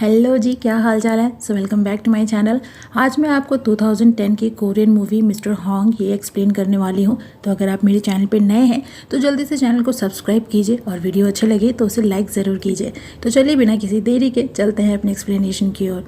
Hello जी, क्या हाल चाल है। So welcome back to my channel. आज मैं आपको 2010 की कोरियन मूवी मिस्टर हॉन्ग ये एक्सप्लेन करने वाली हूँ। तो अगर आप मेरे चैनल पे नए हैं तो जल्दी से चैनल को सब्सक्राइब कीजिए और वीडियो अच्छे लगे तो उसे लाइक ज़रूर कीजिए। तो चलिए बिना किसी देरी के चलते हैं अपने एक्सप्लेनेशन की ओर।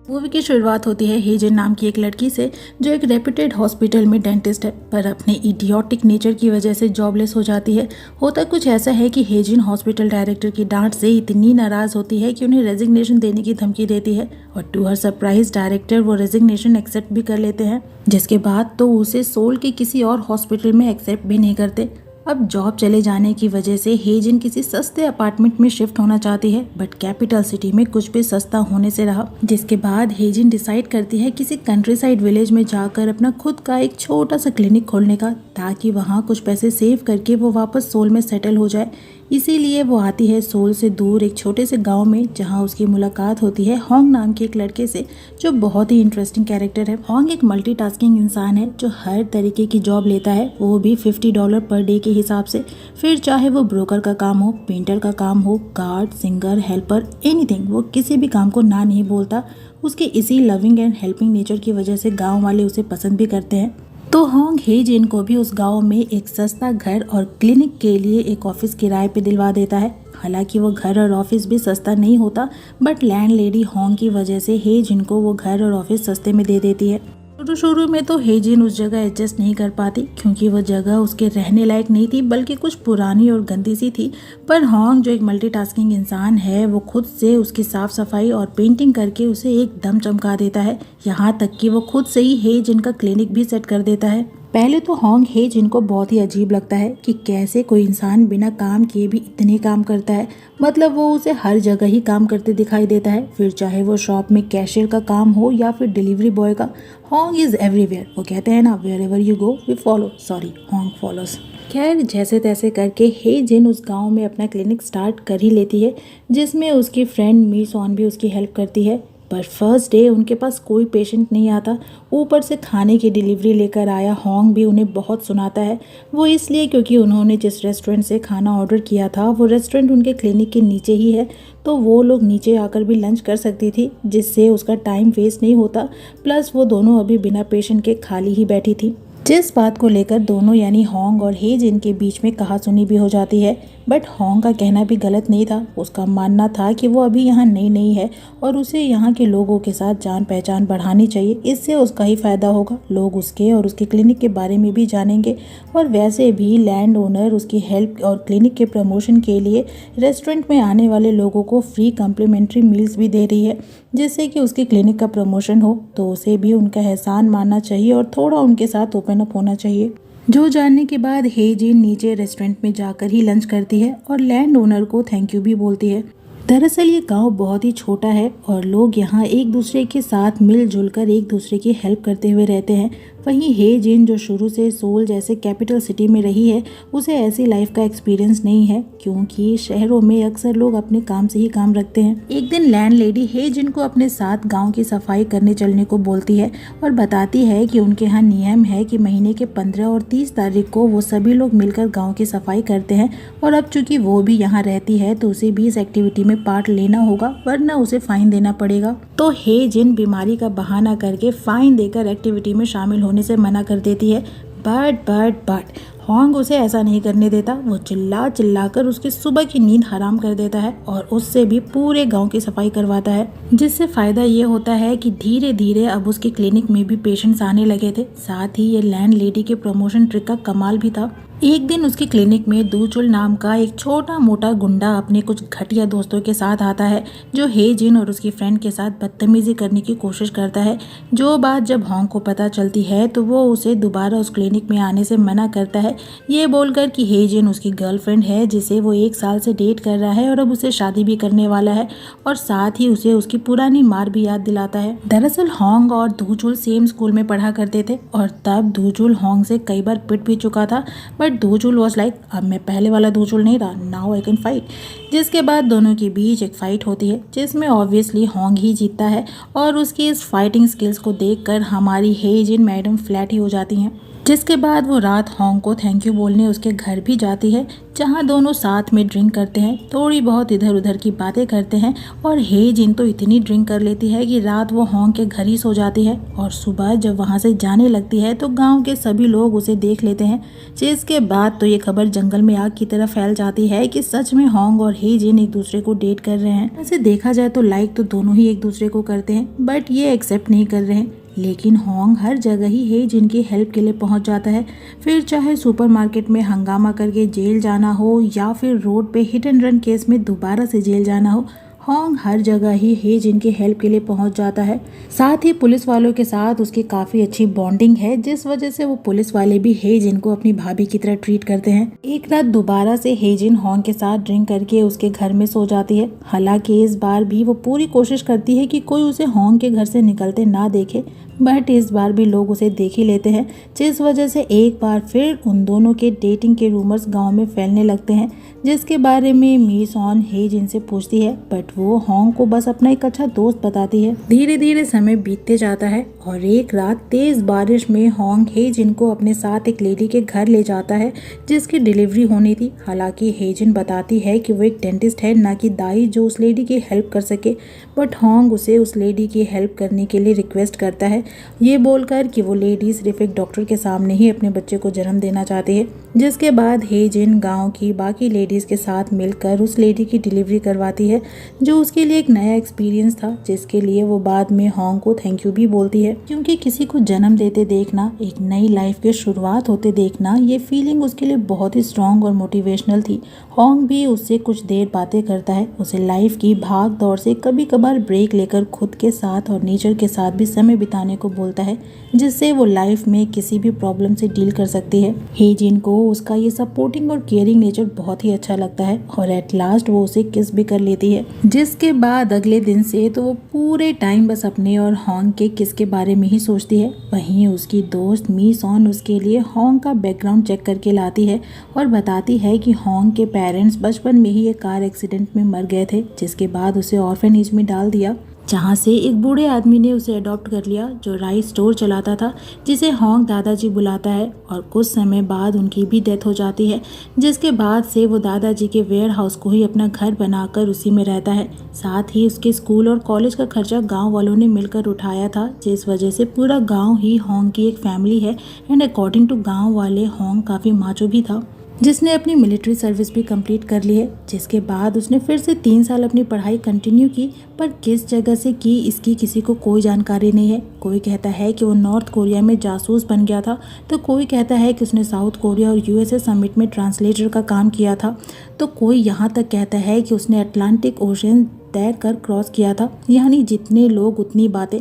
मूवी की शुरुआत होती है हेजिन नाम की एक लड़की से जो एक रेप्यूटेड हॉस्पिटल में डेंटिस्ट है, पर अपने इडियोटिक नेचर की वजह से जॉबलेस हो जाती है। होता कुछ ऐसा है कि हेजिन हॉस्पिटल डायरेक्टर की डांट से इतनी नाराज होती है कि उन्हें रेजिग्नेशन देने की धमकी देती है और टू हर सरप्राइज डायरेक्टर वो रेजिग्नेशन एक्सेप्ट भी कर लेते हैं, जिसके बाद तो उसे सोल के किसी और हॉस्पिटल में एक्सेप्ट भी नहीं करते। अब जॉब चले जाने की वजह से हेजिन किसी सस्ते अपार्टमेंट में शिफ्ट होना चाहती है, बट कैपिटल सिटी में कुछ भी सस्ता होने से रहा, जिसके बाद हेजिन डिसाइड करती है किसी कंट्री साइड विलेज में जाकर अपना खुद का एक छोटा सा क्लिनिक खोलने का, ताकि वहाँ कुछ पैसे सेव करके वो वापस सोल में सेटल हो जाए। इसीलिए वो आती है सोल से दूर एक छोटे से गांव में, जहां उसकी मुलाकात होती है होंग नाम के एक लड़के से जो बहुत ही इंटरेस्टिंग कैरेक्टर है। होंग एक मल्टीटास्किंग इंसान है जो हर तरीके की जॉब लेता है, वो भी $50 पर डे के हिसाब से। फिर चाहे वो ब्रोकर का काम हो, पेंटर का काम हो, गार्ड, सिंगर, हेल्पर, एनीथिंग, वो किसी भी काम को ना नहीं बोलता। उसके इसी लविंग एंड हेल्पिंग नेचर की वजह से गाँव वाले उसे पसंद भी करते हैं। तो होंग हेजिन को भी उस गांव में एक सस्ता घर और क्लिनिक के लिए एक ऑफिस किराए पे दिलवा देता है। हालांकि वो घर और ऑफिस भी सस्ता नहीं होता, बट लैंडलेडी होंग की वजह से हेजिन को वो घर और ऑफिस सस्ते में दे देती है। शुरू में तो हेजिन उस जगह एडजस्ट नहीं कर पाती, क्योंकि वो जगह उसके रहने लायक नहीं थी, बल्कि कुछ पुरानी और गंदी सी थी। पर होंग जो एक मल्टीटास्किंग इंसान है, वो खुद से उसकी साफ सफाई और पेंटिंग करके उसे एकदम चमका देता है। यहाँ तक कि वो खुद से ही हेजिन का क्लिनिक भी सेट कर देता है। पहले तो होंग हेजिन को बहुत ही अजीब लगता है कि कैसे कोई इंसान बिना काम किए भी इतने काम करता है। मतलब वो उसे हर जगह ही काम करते दिखाई देता है, फिर चाहे वो शॉप में कैशियर का काम हो या फिर डिलीवरी बॉय का। Hong is everywhere. वो कहते हैं ना, wherever you go we follow, sorry Hong follows. खैर, जैसे तैसे करके हेजिन उस गांव में अपना क्लिनिक स्टार्ट कर ही लेती है, जिसमें उसकी फ्रेंड मी सॉन भी उसकी हेल्प करती है। पर फर्स्ट डे उनके पास कोई पेशेंट नहीं आता, ऊपर से खाने की डिलीवरी लेकर आया होंग भी उन्हें बहुत सुनाता है। वो इसलिए क्योंकि उन्होंने जिस रेस्टोरेंट से खाना ऑर्डर किया था वो रेस्टोरेंट उनके क्लिनिक के नीचे ही है, तो वो लोग नीचे आकर भी लंच कर सकती थी, जिससे उसका टाइम वेस्ट नहीं होता। प्लस वो दोनों अभी बिना पेशेंट के खाली ही बैठी थी, जिस बात को लेकर दोनों यानी होंग और हेजिन के बीच में कहासुनी भी हो जाती है। बट होंग का कहना भी गलत नहीं था। उसका मानना था कि वो अभी यहाँ नई नई है और उसे यहाँ के लोगों के साथ जान पहचान बढ़ानी चाहिए, इससे उसका ही फायदा होगा। लोग उसके और उसके क्लिनिक के बारे में भी जानेंगे, और वैसे भी लैंड ओनर उसकी हेल्प और क्लिनिक के प्रमोशन के लिए रेस्टोरेंट में आने वाले लोगों को फ्री कम्प्लीमेंट्री मील्स भी दे रही है, जिससे कि उसकी क्लिनिक का प्रमोशन हो। तो उसे भी उनका एहसान मानना चाहिए और थोड़ा उनके साथ ओपन अप होना चाहिए। जो जानने के बाद हेजिन नीचे रेस्टोरेंट में जाकर ही लंच करती है और लैंड ओनर को थैंक यू भी बोलती है। दरअसल ये गांव बहुत ही छोटा है और लोग यहाँ एक दूसरे के साथ मिलजुल कर एक दूसरे की हेल्प करते हुए रहते हैं। वहीं हेजिन जो शुरू से सोल जैसे कैपिटल सिटी में रही है, उसे ऐसी लाइफ का एक्सपीरियंस नहीं है, क्योंकि शहरों में अक्सर लोग अपने काम से ही काम रखते हैं। एक दिन लैंडलेडी हेजिन को अपने साथ गांव की सफाई करने चलने को बोलती है और बताती है कि उनके यहाँ नियम है कि महीने के 15 और 30 तारीख को वो सभी लोग मिलकर गाँव की सफाई करते हैं, और अब चूंकि वो भी यहाँ रहती है तो उसे भी इस एक्टिविटी में पार्ट लेना होगा, वरना उसे फाइन देना पड़ेगा। तो हेजिन बीमारी का बहाना करके फाइन देकर एक्टिविटी में शामिल होने से मना कर देती है। बट होंग उसे ऐसा नहीं करने देता। वो चिल्ला चिल्ला कर उसकी सुबह की नींद हराम कर देता है और उससे भी पूरे गांव की सफाई करवाता है, जिससे फायदा ये होता है कि धीरे धीरे अब उसके क्लिनिक में भी पेशेंट्स आने लगे थे। साथ ही ये लैंड लेडी के प्रमोशन ट्रिक का कमाल भी था। एक दिन उसके क्लिनिक में दूचुल नाम का एक छोटा मोटा गुंडा अपने कुछ घटिया दोस्तों के साथ आता है, जो हेजिन और उसकी फ्रेंड के साथ बदतमीजी करने की कोशिश करता है। जो बात जब होंग को पता चलती है तो वो उसे दोबारा उस क्लिनिक में आने से मना करता है, ये बोलकर कि हेजिन उसकी गर्लफ्रेंड है जिसे वो 1 साल से डेट कर रहा है और अब उसे शादी भी करने वाला है, और साथ ही उसे उसकी पुरानी मार भी याद दिलाता है। दरअसल होंग और दूचुल सेम स्कूल में पढ़ा करते थे और तब दूचुल होंग से कई बार पिट भी चुका था, बट दोजुल वॉज लाइक अब मैं पहले वाला दोजुल नहीं रहा, नाउ आई कैन फाइट। जिसके बाद दोनों के बीच एक फाइट होती है जिसमें ऑब्वियसली होंग ही जीतता है और उसकी इस फाइटिंग स्किल्स को देखकर हमारी हेजिन मैडम फ्लैट ही हो जाती हैं। जिसके बाद वो रात होंग को थैंक यू बोलने उसके घर भी जाती है, जहाँ दोनों साथ में ड्रिंक करते हैं, थोड़ी बहुत इधर उधर की बातें करते हैं और हेजिन तो इतनी ड्रिंक कर लेती है कि रात वो होंग के घर ही सो जाती है और सुबह जब वहाँ से जाने लगती है तो गांव के सभी लोग उसे देख लेते हैं। जिसके बाद तो ये खबर जंगल में आग की तरह फैल जाती है कि सच में होंग और हेजिन एक दूसरे को डेट कर रहे हैं। वैसे देखा जाए तो लाइक तो दोनों ही एक दूसरे को करते हैं, बट ये एक्सेप्ट नहीं कर रहे हैं। लेकिन होंग हर जगह ही है जिनकी हेल्प के लिए पहुंच जाता है, फिर चाहे सुपरमार्केट में हंगामा करके जेल जाना हो या फिर रोड पे हिट एंड रन केस में दोबारा से जेल जाना हो, होंग हर जगह ही है जिनकी हेल्प के लिए पहुंच जाता है। साथ ही पुलिस वालों के साथ उसकी काफ़ी अच्छी बॉन्डिंग है, जिस वजह से वो पुलिस वाले भी हेजिन को अपनी भाभी की तरह ट्रीट करते हैं। एक रात दोबारा से हेजिन होंग के साथ ड्रिंक करके उसके घर में सो जाती है। हालांकि इस बार भी वो पूरी कोशिश करती है कि कोई उसे होंग के घर से निकलते ना देखे, बट इस बार भी लोग उसे देख ही लेते हैं, जिस वजह से एक बार फिर उन दोनों के डेटिंग के रूमर्स गांव में फैलने लगते हैं, जिसके बारे में मी सॉन हेजिन से पूछती है, बट वो होंग को बस अपना एक अच्छा दोस्त बताती है। धीरे धीरे समय बीतते जाता है और एक रात तेज बारिश में होंग हेजिन को अपने साथ एक लेडी के घर ले जाता है जिसकी डिलीवरी होनी थी। हालांकि हेजिन बताती है कि वो एक डेंटिस्ट है, ना कि दाई जो उस लेडी की हेल्प कर सके, बट होंग उसे उस लेडी की हेल्प करने के लिए रिक्वेस्ट करता है, ये बोलकर कि वो लेडी सिर्फ एक डॉक्टर के सामने ही अपने बच्चे को जन्म देना चाहती है। जिसके बाद हेजिन गांव की बाकी लेडीज के साथ मिलकर उस लेडी की डिलीवरी करवाती है, जो उसके लिए एक नया एक्सपीरियंस था, जिसके लिए वो बाद में होंग को थैंक यू भी बोलती है, क्योंकि किसी को जन्म देते देखना, एक नई लाइफ की शुरुआत होते देखना, ये फीलिंग उसके लिए बहुत ही स्ट्रॉन्ग और मोटिवेशनल थी। होंग भी उससे कुछ देर बातें करता है, उसे लाइफ की भाग दौड़ से कभी कभार ब्रेक लेकर खुद के साथ और नेचर के साथ भी समय बिताने को बोलता है, जिससे वो लाइफ में किसी भी प्रॉब्लम से डील कर सकती है। हेजिन को उसका ये सपोर्टिंग और केयरिंग नेचर बहुत ही अच्छा लगता है और एट लास्ट वो उसे किस भी कर लेती है। जिसके बाद अगले दिन से तो वो पूरे टाइम बस अपने और होंग के किस के बारे में ही सोचती है। वहीं उसकी दोस्त मी सॉन उसके लिए होंग का बैकग्राउंड चेक करके लाती है और बताती है कि होंग के पेरेंट्स बचपन में ही एक कार एक्सीडेंट में मर गए थे, जिसके बाद उसे ऑर्फेनेज में डाल दिया, जहाँ से एक बूढ़े आदमी ने उसे अडॉप्ट कर लिया जो राइस स्टोर चलाता था, जिसे होंग दादाजी बुलाता है। और कुछ समय बाद उनकी भी डेथ हो जाती है, जिसके बाद से वो दादाजी के वेयर हाउस को ही अपना घर बनाकर उसी में रहता है। साथ ही उसके स्कूल और कॉलेज का खर्चा गांव वालों ने मिलकर उठाया था, जिस वजह से पूरा गांव ही होंग की एक फैमिली है। एंड अकॉर्डिंग टू गाँव वाले होंग काफ़ी माचो भी था, जिसने अपनी मिलिट्री सर्विस भी कंप्लीट कर ली है। जिसके बाद उसने फिर से 3 साल अपनी पढ़ाई कंटिन्यू की, पर किस जगह से की इसकी किसी को कोई जानकारी नहीं है। कोई कहता है कि वो नॉर्थ कोरिया में जासूस बन गया था, तो कोई कहता है कि उसने साउथ कोरिया और यूएसए समिट में ट्रांसलेटर का काम किया था, तो कोई यहाँ तक कहता है कि उसने अटलांटिक ओशन तैर कर क्रॉस किया था। यानी जितने लोग उतनी बातें,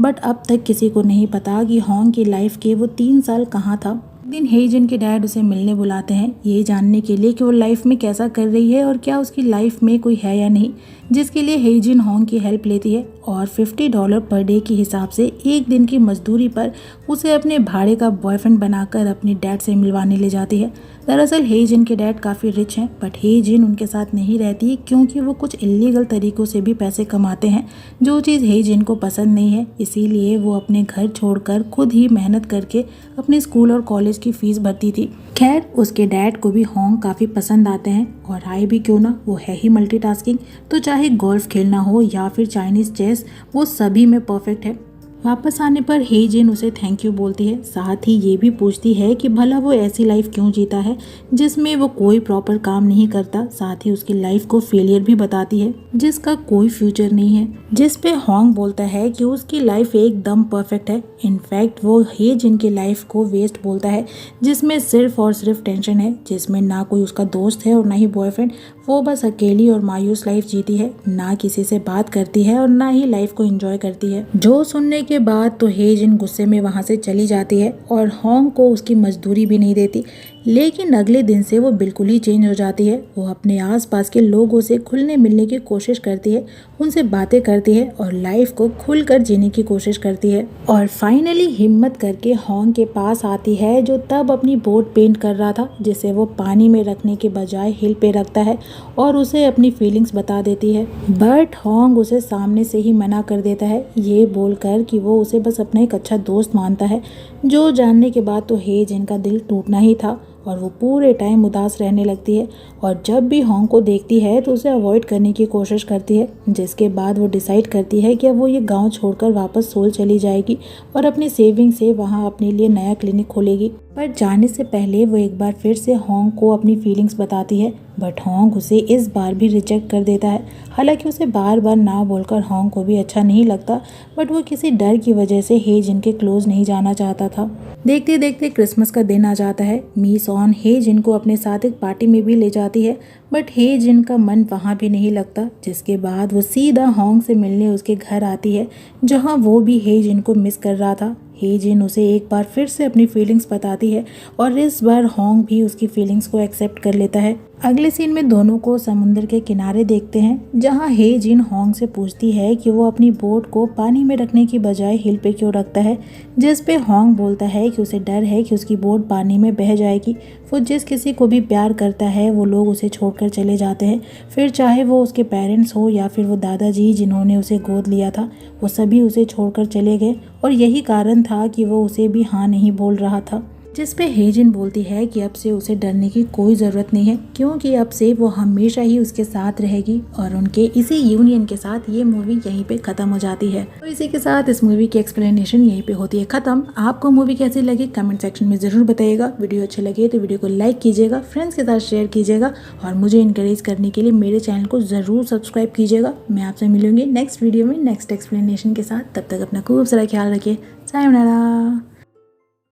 बट अब तक किसी को नहीं पता कि होंग की लाइफ के वो 3 साल कहाँ था। एक दिन हेजिन के डैड उसे मिलने बुलाते हैं, ये जानने के लिए कि वो लाइफ में कैसा कर रही है और क्या उसकी लाइफ में कोई है या नहीं, जिसके लिए हेजिन होंग की हेल्प लेती है और $50 पर डे के हिसाब से एक दिन की मजदूरी पर उसे अपने भाड़े का बॉयफ्रेंड बनाकर अपने डैड से मिलवाने ले जाती है। दरअसल हेजिन के डैड काफ़ी रिच हैं, बट हेजिन उनके साथ नहीं रहती क्योंकि वो कुछ इलीगल तरीकों से भी पैसे कमाते हैं, जो चीज़ हेजिन को पसंद नहीं है। इसीलिए वो अपने घर छोड़कर खुद ही मेहनत करके अपने स्कूल और कॉलेज की फीस भरती थी। खैर उसके डैड को भी होंग काफ़ी पसंद आते हैं और आए भी क्यों ना, वो है ही मल्टीटास्किंग, तो चाहे गोल्फ खेलना हो या फिर चाइनीज चेस, वो सभी में परफेक्ट है। वापस आने पर हेजिन उसे थैंक यू बोलती है, साथ ही ये भी पूछती है कि भला वो ऐसी लाइफ क्यों जीता है जिसमें वो कोई प्रॉपर काम नहीं करता। साथ ही उसकी लाइफ को फेलियर भी बताती है जिसका कोई फ्यूचर नहीं है, जिस पे होंग बोलता है कि उसकी लाइफ एकदम परफेक्ट है। इनफैक्ट वो हेजिन की लाइफ को वेस्ट बोलता है, जिसमें सिर्फ और सिर्फ टेंशन है, जिसमें ना कोई उसका दोस्त है और ना ही बॉयफ्रेंड। वो बस अकेली और मायूस लाइफ जीती है, ना किसी से बात करती है और ना ही लाइफ को एंजॉय करती है। जो सुनने के बाद तो हेजिन गुस्से में वहाँ से चली जाती है और होंग को उसकी मजदूरी भी नहीं देती। लेकिन अगले दिन से वो बिल्कुल ही चेंज हो जाती है। वो अपने आसपास के लोगों से खुलने मिलने की कोशिश करती है, उनसे बातें करती है और लाइफ को खुलकर जीने की कोशिश करती है। और फाइनली हिम्मत करके होंग के पास आती है, जो तब अपनी बोट पेंट कर रहा था, जिसे वो पानी में रखने के बजाय हिल पे रखता है और उसे अपनी फीलिंग्स बता देती है। बट होंग उसे सामने से ही मना कर देता है, ये बोलकर कि वो उसे बस अपना एक अच्छा दोस्त मानता है। जो जानने के बाद तो हे जिन का दिल टूटना ही था और वो पूरे टाइम उदास रहने लगती है और जब भी होंग को देखती है तो उसे अवॉइड करने की कोशिश करती है। जिसके बाद वो डिसाइड करती है कि अब वो ये गांव छोड़कर वापस सोल चली जाएगी और अपनी सेविंग से वहाँ अपने लिए नया क्लिनिक खोलेगी। पर जाने से पहले वो एक बार फिर से होंग को अपनी फीलिंग्स बताती है, बट होंग उसे इस बार भी रिजेक्ट कर देता है। हालांकि उसे बार बार ना बोलकर होंग को भी अच्छा नहीं लगता, बट वो किसी डर की वजह से हे जिन के क्लोज नहीं जाना चाहता था। देखते देखते क्रिसमस का दिन आ जाता है। मी सॉन हे जिन को अपने साथ एक पार्टी में भी ले जाती है, बट हे जिन का मन वहाँ भी नहीं लगता। जिसके बाद वो सीधा होंग से मिलने उसके घर आती है, जहाँ वो भी हे जिन को मिस कर रहा था। हे जिन उसे एक बार फिर से अपनी फीलिंग्स बताती है और इस बार होंग भी उसकी फीलिंग्स को एक्सेप्ट कर लेता है। अगले सीन में दोनों को समुद्र के किनारे देखते हैं, जहां हे जिन होंग से पूछती है कि वो अपनी बोट को पानी में रखने की बजाय हिल पे क्यों रखता है, जिस पे होंग बोलता है कि उसे डर है कि उसकी बोट पानी में बह जाएगी। वो जिस किसी को भी प्यार करता है वो लोग उसे छोड़कर चले जाते हैं, फिर चाहे वो उसके पेरेंट्स हो या फिर वो दादाजी जिन्होंने उसे गोद लिया था, वो सभी उसे छोड़कर चले गए और यही कारण था कि वो उसे भी हाँ नहीं बोल रहा था। जिस पे हे जिन बोलती है कि अब से उसे डरने की कोई ज़रूरत नहीं है, क्योंकि अब से वो हमेशा ही उसके साथ रहेगी। और उनके इसी यूनियन के साथ ये मूवी यहीं पे ख़त्म हो जाती है। तो इसी के साथ इस मूवी की एक्सप्लेनेशन यहीं पे होती है ख़त्म। आपको मूवी कैसी लगी कमेंट सेक्शन में ज़रूर बताइएगा। वीडियो अच्छे लगे तो वीडियो को लाइक कीजिएगा, फ्रेंड्स के साथ शेयर कीजिएगा और मुझे इनकरेज करने के लिए मेरे चैनल को ज़रूर सब्सक्राइब कीजिएगा। मैं आपसे मिलूंगी नेक्स्ट वीडियो में नेक्स्ट एक्सप्लेनेशन के साथ। तब तक अपना खूब सारा ख्याल रखिए। सायोनारा।